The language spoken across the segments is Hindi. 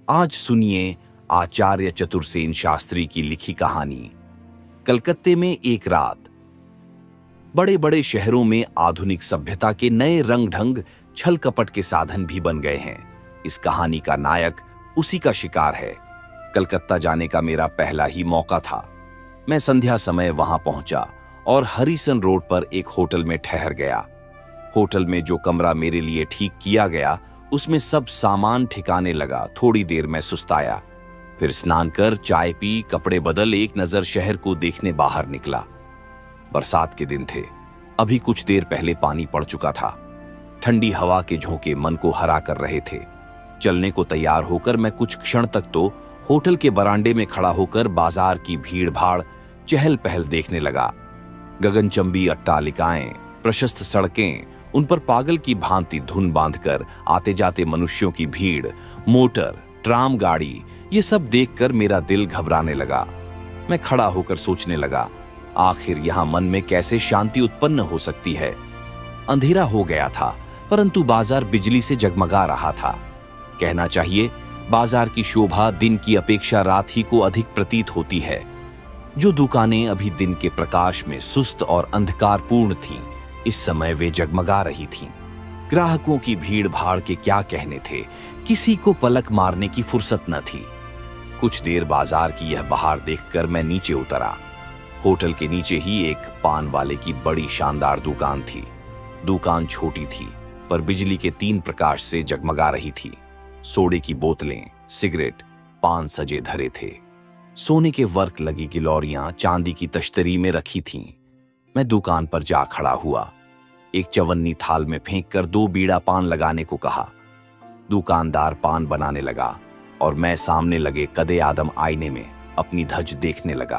आज सुनिए आचार्य चतुर्सेन शास्त्री की लिखी कहानी। कलकत्ते में एक रात। बड़े बड़े शहरों में आधुनिक सभ्यता के नए रंग ढंग छल कपट के साधन भी बन गए हैं। इस कहानी का नायक उसी का शिकार है। कलकत्ता जाने का मेरा पहला ही मौका था। मैं संध्या समय वहां पहुंचा और हरिसन रोड पर एक होटल में ठहर गया। होटल में जो कमरा मेरे लिए ठीक किया गया, उसमें सब सामान ठिकाने लगा। थोड़ी देर में सुस्ताया, फिर स्नान कर चाय पी, कपड़े बदल एक नजर शहर को देखने बाहर निकला। बरसात के दिन थे। अभी कुछ देर पहले पानी पड़ चुका था। ठंडी हवा के झोंके मन को हरा कर रहे थे। चलने को तैयार होकर मैं कुछ क्षण तक तो होटल के बरामदे में खड़ा होकर बाजार की भीड़ भाड़, चहल पहल देखने लगा। गगनचंबी अट्टालिकाएं, प्रशस्त सड़कें, उन पर पागल की भांति धुन बांधकर आते जाते मनुष्यों की भीड़, मोटर, ट्राम गाड़ी, ये सब देखकर मेरा दिल घबराने लगा। मैं खड़ा होकर सोचने लगा, आखिर यहां मन में कैसे शांति उत्पन्न हो सकती है। अंधेरा हो गया था, परंतु बाजार बिजली से जगमगा रहा था। कहना चाहिए, बाजार की शोभा दिन की अपेक्षा रात ही को अधिक प्रतीत होती है। जो दुकानें अभी दिन के प्रकाश में सुस्त और अंधकारपूर्ण थीं, इस समय वे जगमगा रही थीं। ग्राहकों की भीड़ भाड़ के क्या कहने थे, किसी को पलक मारने की फुर्सत न थी। कुछ देर बाजार की यह बहार देखकर मैं नीचे उतरा। होटल के नीचे ही एक पान वाले की बड़ी शानदार दुकान थी। दुकान छोटी थी, पर बिजली के 3 प्रकाश से जगमगा रही थी। सोडे की बोतलें, सिगरेट, पान सजे धरे थे। सोने के वर्क लगी गिलौरियां चांदी की तश्तरी में रखी थीं। मैं दुकान पर जा खड़ा हुआ। एक चवन्नी थाल में फेंककर 2 बीड़ा पान लगाने को कहा। दुकानदार पान बनाने लगा और मैं सामने लगे कदे आदम आईने में अपनी धज देखने लगा।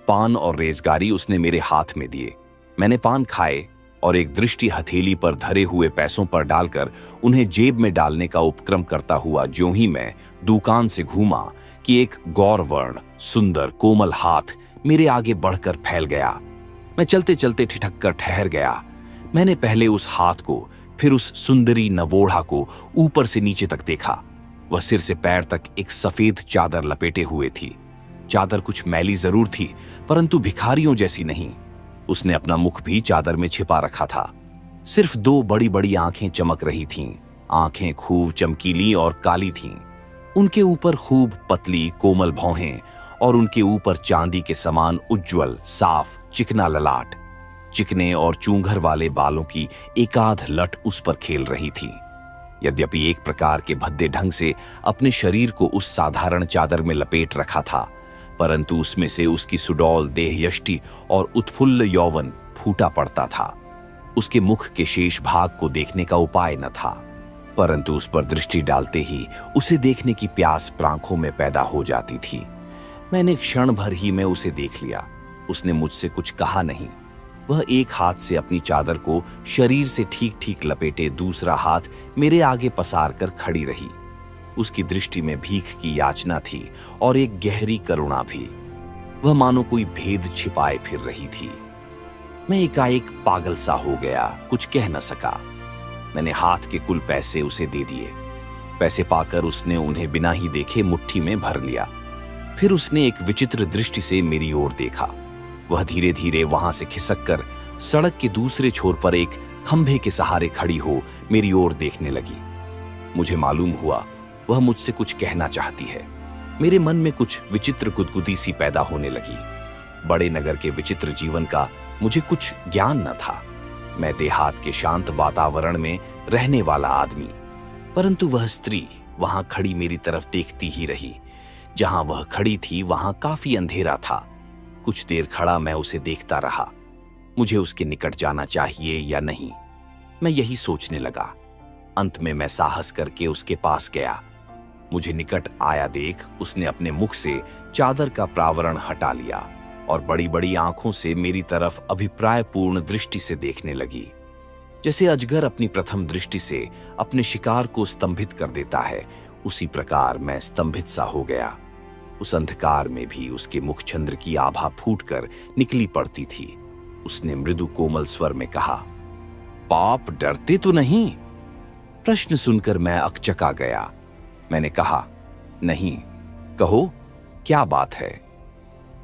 पान और रेजगारी उसने मेरे हाथ में दिए। मैंने पान खाए और एक दृष्टि हथेली पर धरे हुए पैसों पर डालकर उन्हें जेब में डालने का उपक्रम करता हुआ ज्यों ही मैं दुकान से घूमा कि एक गौरवर्ण, सुंदर, कोमल हाथ मेरे आगे बढ़कर फैल गया। मैं चलते चलते ठिठक कर ठहर गया। मैंने पहले उस हाथ को, फिर उस सुंदरी नवोढ़ा को ऊपर से नीचे तक देखा। वह सिर से पैर तक एक सफेद चादर लपेटे हुए थी। चादर कुछ मैली जरूर थी, परंतु भिखारियों जैसी नहीं। उसने अपना मुख भी चादर में छिपा रखा था। सिर्फ 2 बड़ी बड़ी आंखें चमक रही थीं। आंखें खूब चमकीली और काली थीं। उनके ऊपर खूब पतली कोमल भौहें और उनके ऊपर चांदी के समान उज्ज्वल, साफ, चिकना ललाट। चिकने और चूंघर वाले बालों की एकाध लट उस पर खेल रही थी। यद्यपि एक प्रकार के भद्दे ढंग से अपने शरीर को उस साधारण चादर में लपेट रखा था, परंतु उसमें से उसकी सुडौल देह यष्टि और उत्फुल्ल यौवन फूटा पड़ता था। उसके मुख के शेष भाग को देखने का उपाय न था, परंतु उस पर दृष्टि डालते ही उसे देखने की प्यास आंखों में पैदा हो जाती थी। मैंने क्षण भर ही में उसे देख लिया। उसने मुझसे कुछ कहा नहीं। वह एक हाथ से अपनी चादर को शरीर से ठीक ठीक लपेटे दूसरा हाथ मेरे आगे पसार कर खड़ी रही। उसकी दृष्टि में भीख की याचना थी और एक गहरी करुणा भी। वह मानो कोई भेद छिपाए फिर रही थी। मैं एकाएक पागल सा हो गया, कुछ कह न सका। मैंने हाथ के कुल पैसे उसे दे दिए। पैसे पाकर उसने उन्हें बिना ही देखे मुट्ठी में भर लिया। फिर उसने एक विचित्र दृष्टि से मेरी ओर देखा। वह धीरे धीरे वहां से खिसक कर सड़क के दूसरे छोर पर एक खंभे के सहारे खड़ी हो मेरी ओर देखने लगी। मुझे मालूम हुआ वह मुझसे कुछ कहना चाहती है। मेरे मन में कुछ विचित्र गुदगुदी सी पैदा होने लगी। बड़े नगर के विचित्र जीवन का मुझे कुछ ज्ञान न था। मैं देहात के शांत वातावरण में रहने वाला आदमी, परंतु वह स्त्री वहां खड़ी मेरी तरफ देखती ही रही। जहां वह खड़ी थी वहां काफी अंधेरा था। कुछ देर खड़ा मैं उसे देखता रहा। मुझे उसके निकट जाना चाहिए या नहीं, मैं यही सोचने लगा। अंत में मैं साहस करके उसके पास गया। मुझे निकट आया देख उसने अपने मुख से चादर का प्रावरण हटा लिया और बड़ी बड़ी आंखों से मेरी तरफ अभिप्रायपूर्ण दृष्टि से देखने लगी। जैसे अजगर अपनी प्रथम दृष्टि से अपने शिकार को स्तंभित कर देता है, उसी प्रकार मैं स्तंभित सा हो गया। उस अंधकार में भी उसके मुख चंद्र की आभा फूटकर निकली पड़ती थी। उसने मृदु कोमल स्वर में कहा, पाप डरते तो नहीं? प्रश्न सुनकर मैं अकचका गया। मैंने कहा, नहीं, कहो क्या बात है।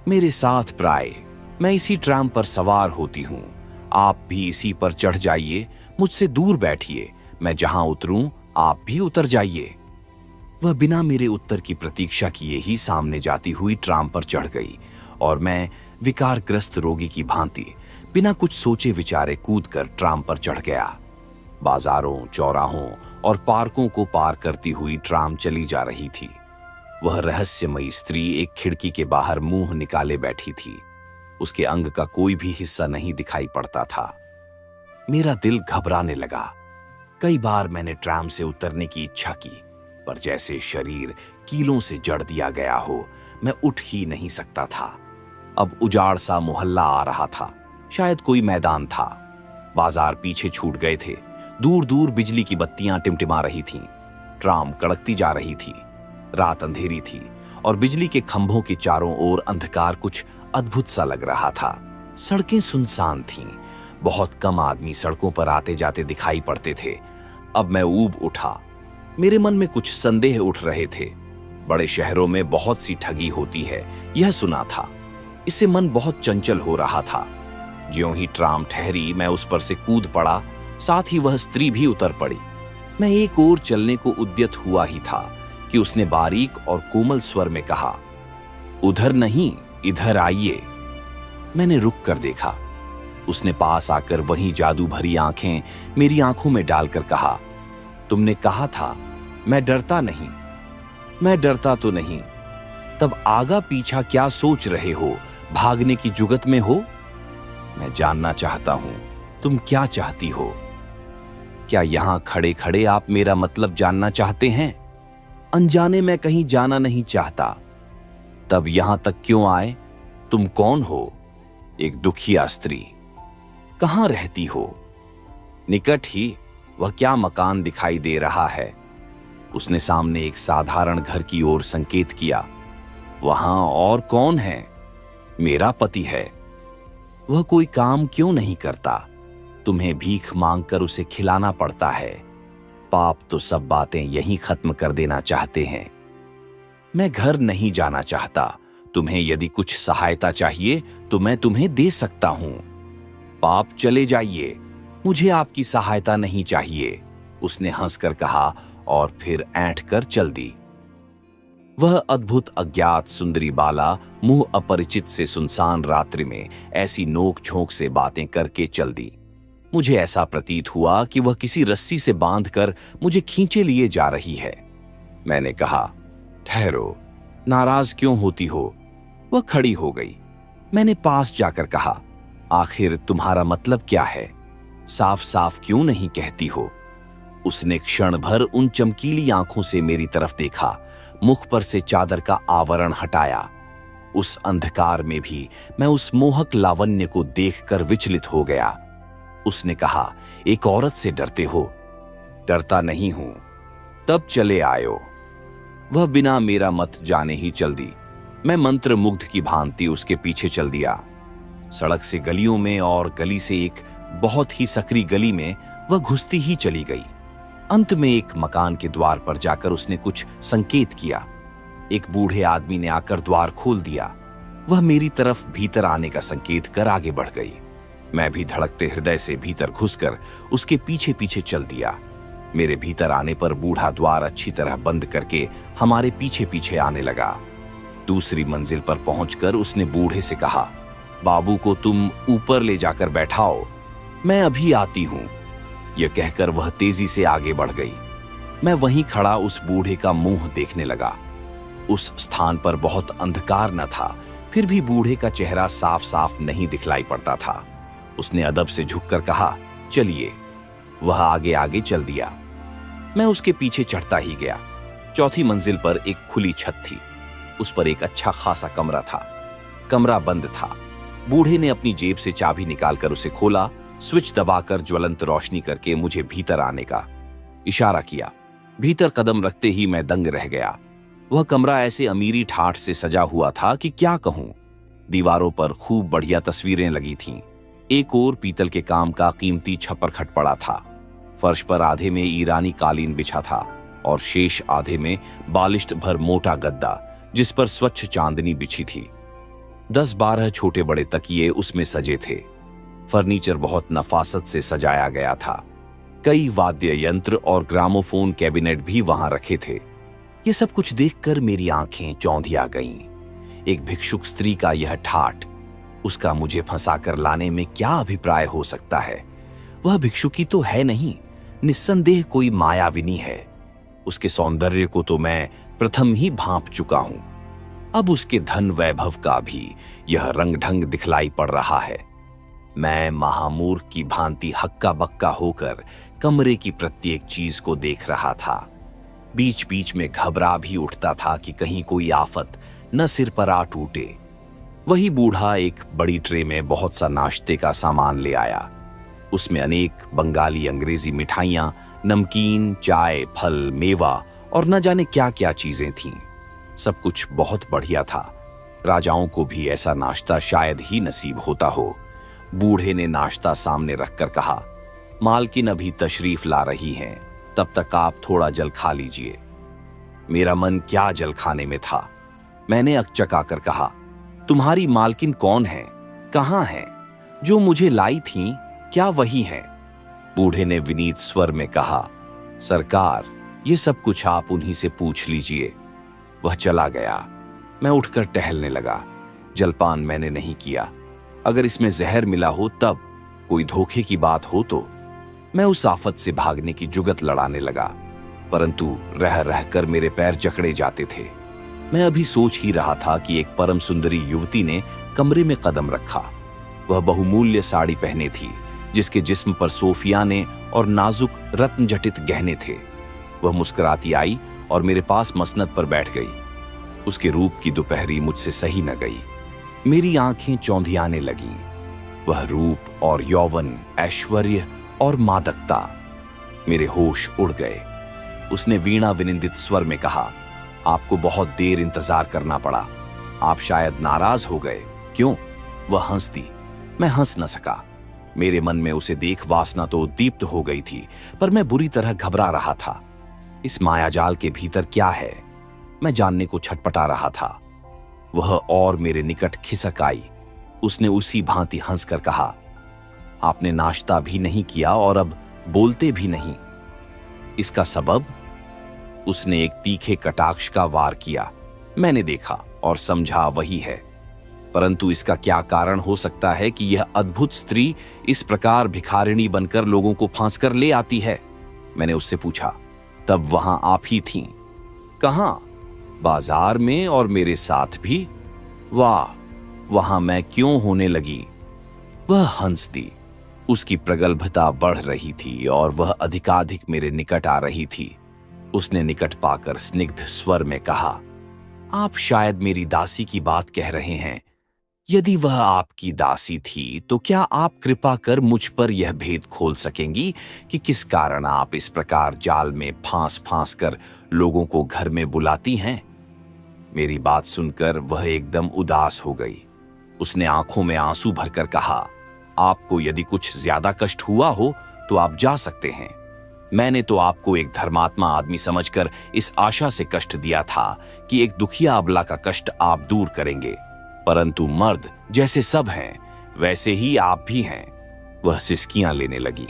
मेरे साथ प्राय, मैं इसी ट्राम पर सवार होती हूं, आप भी इसी पर चढ़ जाइए, मुझसे दूर बैठिए, मैं जहां उतरूं आप भी उतर जाइए। वह बिना मेरे उत्तर की प्रतीक्षा किए ही सामने जाती हुई ट्राम पर चढ़ गई और मैं विकारग्रस्त रोगी की भांति बिना कुछ सोचे विचारे कूदकर ट्राम पर चढ़ गया। बाजारों, चौराहों और पार्कों को पार करती हुई ट्राम चली जा रही थी। वह रहस्यमयी स्त्री एक खिड़की के बाहर मुंह निकाले बैठी थी। उसके अंग का कोई भी हिस्सा नहीं दिखाई पड़ता था। मेरा दिल घबराने लगा। कई बार मैंने ट्राम से उतरने की इच्छा की, पर जैसे शरीर कीलों से जड़ दिया गया हो, मैं उठ ही नहीं सकता था। अब उजाड़ सा मोहल्ला आ रहा था, शायद कोई मैदान था। बाजार पीछे छूट गए थे। दूर दूर बिजली की बत्तियां टिमटिमा रही थीं। ट्राम कड़कती जा रही थी। रात अंधेरी थी और बिजली के खंभों के चारों ओर अंधकार कुछ अद्भुत सा लग रहा था। सड़कें सुनसान थीं। बहुत कम आदमी सड़कों पर आते जाते दिखाई पड़ते थे। अब मैं ऊब उठा। मेरे मन में कुछ संदेह उठ रहे थे। बड़े शहरों में बहुत सी ठगी होती है, यह सुना था। इससे मन बहुत चंचल हो रहा था। ज्यों ही ट्राम ठहरी, मैं उस पर से कूद पड़ा, साथ ही वह स्त्री भी उतर पड़ी। मैं एक ओर चलने को उद्यत हुआ ही था कि उसने बारीक और कोमल स्वर में कहा, उधर नहीं, इधर आइए। मैंने रुक कर देखा। उसने पास आकर वही जादू भरी आंखें मेरी आंखों में डालकर कहा, तुमने कहा था मैं डरता नहीं। मैं डरता तो नहीं, तब आगा पीछा क्या सोच रहे हो, भागने की जुगत में हो? मैं जानना चाहता हूं तुम क्या चाहती हो। क्या यहां खड़े खड़े आप मेरा मतलब जानना चाहते हैं? अनजाने मैं कहीं जाना नहीं चाहता। तब यहां तक क्यों आए? तुम कौन हो? एक दुखिया स्त्री। कहां रहती हो? निकट ही। वह क्या मकान दिखाई दे रहा है? उसने सामने एक साधारण घर की ओर संकेत किया। वहां और कौन है? मेरा पति है। वह कोई काम क्यों नहीं करता? तुम्हें भीख मांगकर उसे खिलाना पड़ता है। पाप तो सब बातें यहीं खत्म कर देना चाहते हैं। मैं घर नहीं जाना चाहता। तुम्हें यदि कुछ सहायता चाहिए तो मैं तुम्हें दे सकता हूं। पाप चले जाइए, मुझे आपकी सहायता नहीं चाहिए, उसने हंसकर कहा और फिर ऐंठ कर चल दी। वह अद्भुत अज्ञात सुंदरी बाला मुंह अपरिचित से सुनसान रात्रि में ऐसी नोक झोंक से बातें करके चल दी। मुझे ऐसा प्रतीत हुआ कि वह किसी रस्सी से बांधकर मुझे खींचे लिए जा रही है। मैंने कहा, ठहरो, नाराज क्यों होती हो? वह खड़ी हो गई। मैंने पास जाकर कहा, आखिर तुम्हारा मतलब क्या है? साफ साफ क्यों नहीं कहती हो? उसने क्षण भर उन चमकीली आंखों से मेरी तरफ देखा, मुख पर से चादर का आवरण हटाया। उस अंधकार में भी मैं उस मोहक लावण्य को देखकर विचलित हो गया। उसने कहा, एक औरत से डरते हो? डरता नहीं हूं, तब चले आयो। वह बिना मेरा मत जाने ही चल दी। मैं मंत्र मुग्ध की भांति उसके पीछे चल दिया। सड़क से गलियों में और गली से एक बहुत ही सकरी गली में वह घुसती ही चली गई। अंत में एक मकान के द्वार पर जाकर उसने कुछ संकेत किया। एक बूढ़े आदमी ने आकर द्वार खोल दिया। वह मेरी तरफ भीतर आने का संकेत कर आगे बढ़ गई। मैं भी धड़कते हृदय से भीतर घुसकर उसके पीछे पीछे चल दिया। मेरे भीतर आने पर बूढ़ा द्वार अच्छी तरह बंद करके हमारे पीछे पीछे आने लगा। दूसरी मंजिल पर पहुंचकर उसने बूढ़े से कहा, बाबू को तुम ऊपर ले जाकर बैठाओ, मैं अभी आती हूं। यह कहकर वह तेजी से आगे बढ़ गई। मैं वहीं खड़ा उस बूढ़े का मुंह देखने लगा। उस स्थान पर बहुत अंधकार न था, फिर भी बूढ़े का चेहरा साफ साफ नहीं दिखलाई पड़ता था। उसने अदब से झुककर कहा, चलिए। वह आगे आगे चल दिया। मैं उसके पीछे चढ़ता ही गया। चौथी मंजिल पर एक खुली छत थी। उस पर एक अच्छा खासा कमरा था। कमरा बंद था। बूढ़े ने अपनी जेब से चाबी निकालकर उसे खोला, स्विच दबाकर ज्वलंत रोशनी करके मुझे भीतर आने का इशारा किया। भीतर कदम रखते ही मैं दंग रह गया। वह कमरा ऐसे अमीरी ठाठ से सजा हुआ था कि क्या कहूं। दीवारों पर खूब बढ़िया तस्वीरें लगी थीं। एक ओर पीतल के काम का कीमती छप्पर खट पड़ा था। फर्श पर आधे में ईरानी कालीन बिछा था। और शेष आधे में बालिश्त भर मोटा गद्दा जिस पर स्वच्छ चांदनी बिछी थी। 10-12 छोटे बड़े तकिए उसमें सजे थे। फर्नीचर बहुत नफासत से सजाया गया था। कई वाद्य यंत्र और ग्रामोफोन कैबिनेट भी वहां रखे थे। ये सब कुछ देखकर मेरी आंखें चौंधिया गईं। एक भिक्षुक स्त्री का यह ठाठ, उसका मुझे फंसाकर लाने में क्या अभिप्राय हो सकता है? वह भिक्षुकी तो है नहीं, निस्संदेह कोई मायाविनी है। उसके सौंदर्य को तो मैं प्रथम ही भांप चुका हूं। अब उसके धन वैभव का भी यह रंग ढंग दिखलाई पड़ रहा है। मैं महामूर्ख की भांति हक्का बक्का होकर कमरे की प्रत्येक चीज को देख रहा था। बीच बीच में घबरा भी उठता था कि कहीं कोई आफत न सिर पर आ टूटे। वही बूढ़ा एक बड़ी ट्रे में बहुत सा नाश्ते का सामान ले आया। उसमें अनेक बंगाली अंग्रेजी मिठाइयां, नमकीन, चाय, फल, मेवा और न जाने क्या क्या चीजें थीं। सब कुछ बहुत बढ़िया था। राजाओं को भी ऐसा नाश्ता शायद ही नसीब होता हो। बूढ़े ने नाश्ता सामने रखकर कहा, मालकिन अभी तशरीफ ला रही हैं, तब तक आप थोड़ा जल खा लीजिए। मेरा मन क्या जल खाने में था। मैंने अकचकाकर कहा, तुम्हारी मालकिन कौन है? कहाँ है? जो मुझे लाई थीं, क्या वही हैं? बूढ़े ने विनीत स्वर में कहा, सरकार, ये सब कुछ आप उन्हीं से पूछ लीजिए। वह चला गया। मैं उठकर टहलने लगा। जलपान मैंने नहीं किया। अगर इसमें जहर मिला हो तब, कोई धोखे की बात हो तो। मैं उस आफत से भागने की जुगत लड़ाने लगा, परंतु रह रहकर मेरे पैर जकड़े जाते थे। मैं अभी सोच ही रहा था कि एक परम सुंदरी युवती ने कमरे में कदम रखा। वह बहुमूल्य साड़ी पहने थी, जिसके जिस्म पर सोफियाने और नाजुक रत्न जटित गहने थे। वह मुस्कुराती आई और मेरे पास मसनद पर बैठ गई। उसके रूप की दोपहरी मुझसे सही न गई। मेरी आंखें चौंधियाने लगीं। वह रूप और यौवन, ऐश्वर्य और मादकता, मेरे होश उड़ गए। उसने वीणा विनिंदित स्वर में कहा, आपको बहुत देर इंतजार करना पड़ा। आप शायद नाराज हो गए। क्यों? वह हंस दी। मैं हंस न सका। मेरे मन में उसे देख वासना तो उद्दीप्त हो गई थी, पर मैं बुरी तरह घबरा रहा था। इस मायाजाल के भीतर क्या है, मैं जानने को छटपटा रहा था। वह और मेरे निकट खिसक आई। उसने उसी भांति हंसकर कहा, आपने नाश्ता भी नहीं किया और अब बोलते भी नहीं। इसका सबब? उसने एक तीखे कटाक्ष का वार किया। मैंने देखा और समझा वही है, परंतु इसका क्या कारण हो सकता है कि यह अद्भुत स्त्री इस प्रकार भिखारिणी बनकर लोगों को फांस कर ले आती है? मैंने उससे पूछा। तब वहां आप ही थीं। कहां? बाजार में, और मेरे साथ भी। वाह, वहां मैं क्यों होने लगी? वह हंस दी। उसकी प्रगल्भता बढ़ रही थी और वह अधिकाधिक मेरे निकट आ रही थी। उसने निकट पाकर स्निग्ध स्वर में कहा, आप शायद मेरी दासी की बात कह रहे हैं। यदि वह आपकी दासी थी तो क्या आप कृपा कर मुझ पर यह भेद खोल सकेंगी कि किस कारण आप इस प्रकार जाल में फांस फांस कर लोगों को घर में बुलाती हैं? मेरी बात सुनकर वह एकदम उदास हो गई। उसने आंखों में आंसू भरकर कहा, आपको यदि कुछ ज्यादा कष्ट हुआ हो तो आप जा सकते हैं। मैंने तो आपको एक धर्मात्मा आदमी समझकर इस आशा से कष्ट दिया था कि एक दुखिया अबला का कष्ट आप दूर करेंगे, परंतु मर्द जैसे सब हैं वैसे ही आप भी हैं। वह सिसकियां लेने लगी।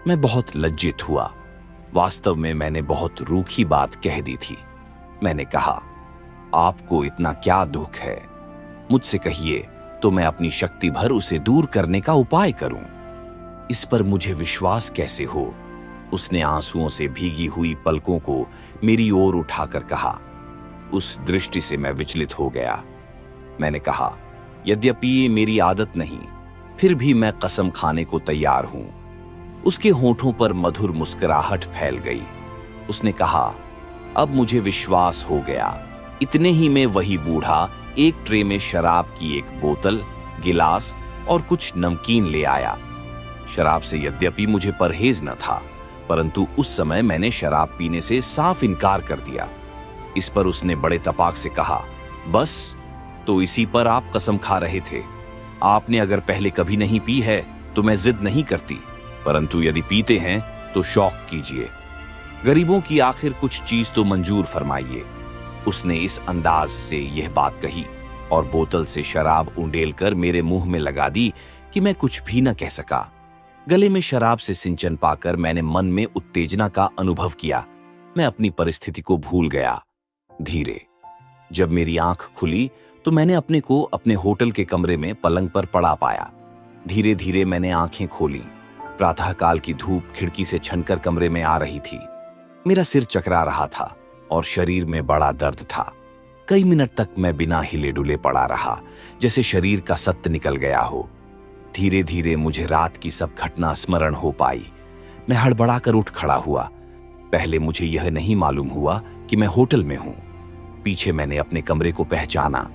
मैं बहुत लज्जित हुआ। वास्तव में मैंने बहुत रूखी बात कह दी थी। मैंने कहा, आपको इतना क्या दुख है? मुझसे कहिए तो मैं अपनी शक्ति भर उसे दूर करने का उपाय करूं। इस पर मुझे विश्वास कैसे हो? उसने आंसुओं से भीगी हुई पलकों को मेरी ओर उठाकर कहा। उस दृष्टि से मैं विचलित हो गया। मैंने कहा, यद्यपि ये मेरी आदत नहीं, फिर भी मैं कसम खाने को तैयार हूं। उसके होठों पर मधुर मुस्कुराहट फैल गई। उसने कहा, अब मुझे विश्वास हो गया। इतने ही में वही बूढ़ा एक ट्रे में शराब की एक बोतल, गिलास और कुछ नमकीन ले आया। शराब से यद्यपि मुझे परहेज न था, परंतु उस समय मैंने शराब पीने से साफ इनकार कर दिया। इस पर उसने बड़े तपाक से कहा, बस तो इसी पर आप कसम खा रहे थे? आपने अगर पहले कभी नहीं पी है तो मैं जिद नहीं करती, परंतु यदि पीते हैं तो शौक कीजिए। गरीबों की आखिर कुछ चीज तो मंजूर फरमाइए। उसने इस अंदाज से यह बात कही और बोतल से शराब उंडेल कर मेरे मुंह में लगा दी कि मैं कुछ भी न कह सका। गले में शराब से सिंचन पाकर मैंने मन में उत्तेजना का अनुभव किया। मैं अपनी परिस्थिति को भूल गया। धीरे जब मेरी आंख खुली तो मैंने अपने को अपने होटल के कमरे में पलंग पर पड़ा पाया। धीरे धीरे मैंने आंखें खोली। प्रातःकाल की धूप खिड़की से छनकर कमरे में आ रही थी। मेरा सिर चकरा रहा था और शरीर में बड़ा दर्द था। कई मिनट तक मैं बिना हिले डुले पड़ा रहा, जैसे शरीर का सत्य निकल गया हो। धीरे धीरे मुझे रात की सब घटना स्मरण हो पाई। मैं हड़बड़ाकर उठ खड़ा हुआ। पहले मुझे यह नहीं मालूम हुआ कि मैं होटल में हूं। पीछे मैंने अपने कमरे को पहचाना।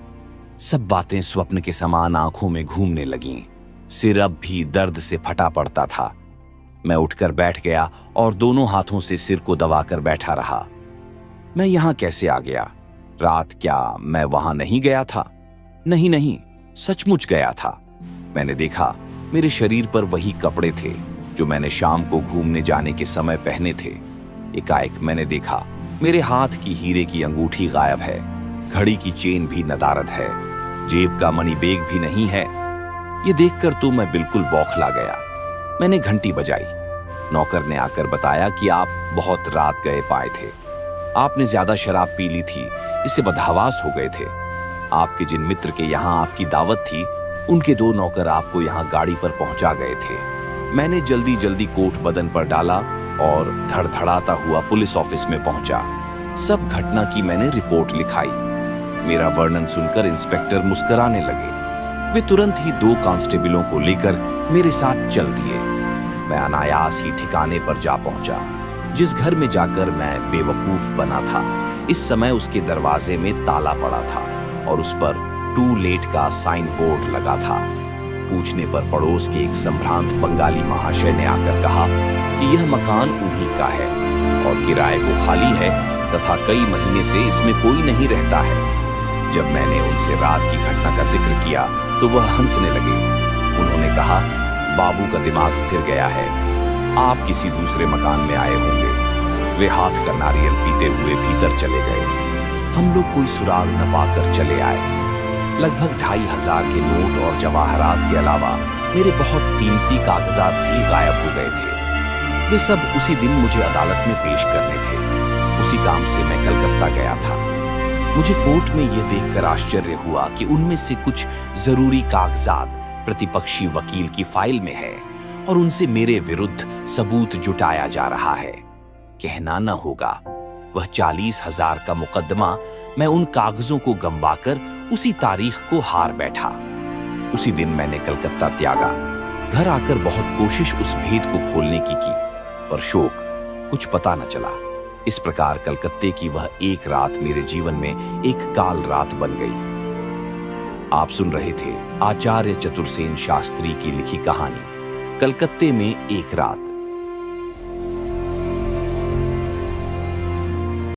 सब बातें स्वप्न के समान आंखों में घूमने लगीं। सिर अब भी दर्द से फटा पड़ता था। मैं उठकर बैठ गया और दोनों हाथों से सिर को दबाकर बैठा रहा। मैं यहां कैसे आ गया? रात क्या मैं वहां नहीं गया था? नहीं नहीं, सचमुच गया था। मैंने देखा मेरे शरीर पर वही कपड़े थे जो मैंने शाम को घूमने जाने के समय पहने थे। एकाएक मैंने देखा मेरे हाथ की हीरे की अंगूठी गायब है, घड़ी की चेन भी नदारद है, जेब का मनी बैग भी नहीं है। ये देखकर तो मैं बिल्कुल बौखला गया। मैंने घंटी बजाई। नौकर ने आकर बताया कि आप बहुत रात गए पाए थे। आपने ज्यादा शराब पी ली थी, इससे बदहवास हो गए थे। आपके जिन मित्र के यहाँ आपकी दावत थी, उनके 2 नौकर आपको यहाँ गाड़ी पर पहुंचा गए थे। मैंने जल्दी जल्दी कोट बदन पर डाला और धड़धड़ाता हुआ पुलिस ऑफिस में पहुंचा। सब घटना की मैंने रिपोर्ट लिखाई। मेरा वर्णन सुनकर इंस्पेक्टर मुस्कुराने लगे। वे तुरंत ही 2 कांस्टेबलों को लेकर मेरे साथ चल दिए। मैं अनायास ही ठिकाने पर जा पहुंचा, जिस घर में जाकर मैं बेवकूफ बना था। इस समय उसके दरवाजे में ताला पड़ा था और उस पर टू लेट का साइन बोर्ड लगा था। पूछने पर पड़ोस के एक संभ्रांत बंगाली महाशय ने आकर कहा कि यह मकान उन्हीं का है और किराए को खाली है तथा कई महीने से इसमें कोई नहीं रहता है। जब मैंने उनसे रात की घटना का जिक्र किया तो वह हंसने लगे। उन्होंने कहा, बाबू का दिमाग फिर गया है, आप किसी दूसरे मकान में आए होंगे। वे हाथ का नारियल पीते हुए भीतर चले गए। हम लोग कोई सुराग न पाकर चले आए। लगभग 2500 के नोट और जवाहरात के अलावा मेरे बहुत कीमती कागजात भी गायब हो गए थे। वे सब उसी दिन मुझे अदालत में पेश करने थे। उसी काम से मैं कलकत्ता गया था। मुझे कोर्ट में यह देखकर आश्चर्य हुआ कि उनमें से कुछ जरूरी कागजात प्रतिपक्षी वकील की फाइल में है और उनसे मेरे विरुद्ध सबूत जुटाया जा रहा है। कहना न होगा, वह 40,000 का मुकदमा मैं उन कागजों को गंवाकर उसी तारीख को हार बैठा। उसी दिन मैंने कलकत्ता त्यागा। घर आकर बहुत कोशिश उस भेद को खोलने की, पर शोक, कुछ पता न चला। इस प्रकार कलकत्ते की वह एक रात मेरे जीवन में एक काल रात बन गई। आप सुन रहे थे आचार्य चतुरसेन शास्त्री की लिखी कहानी कलकत्ते में एक रात।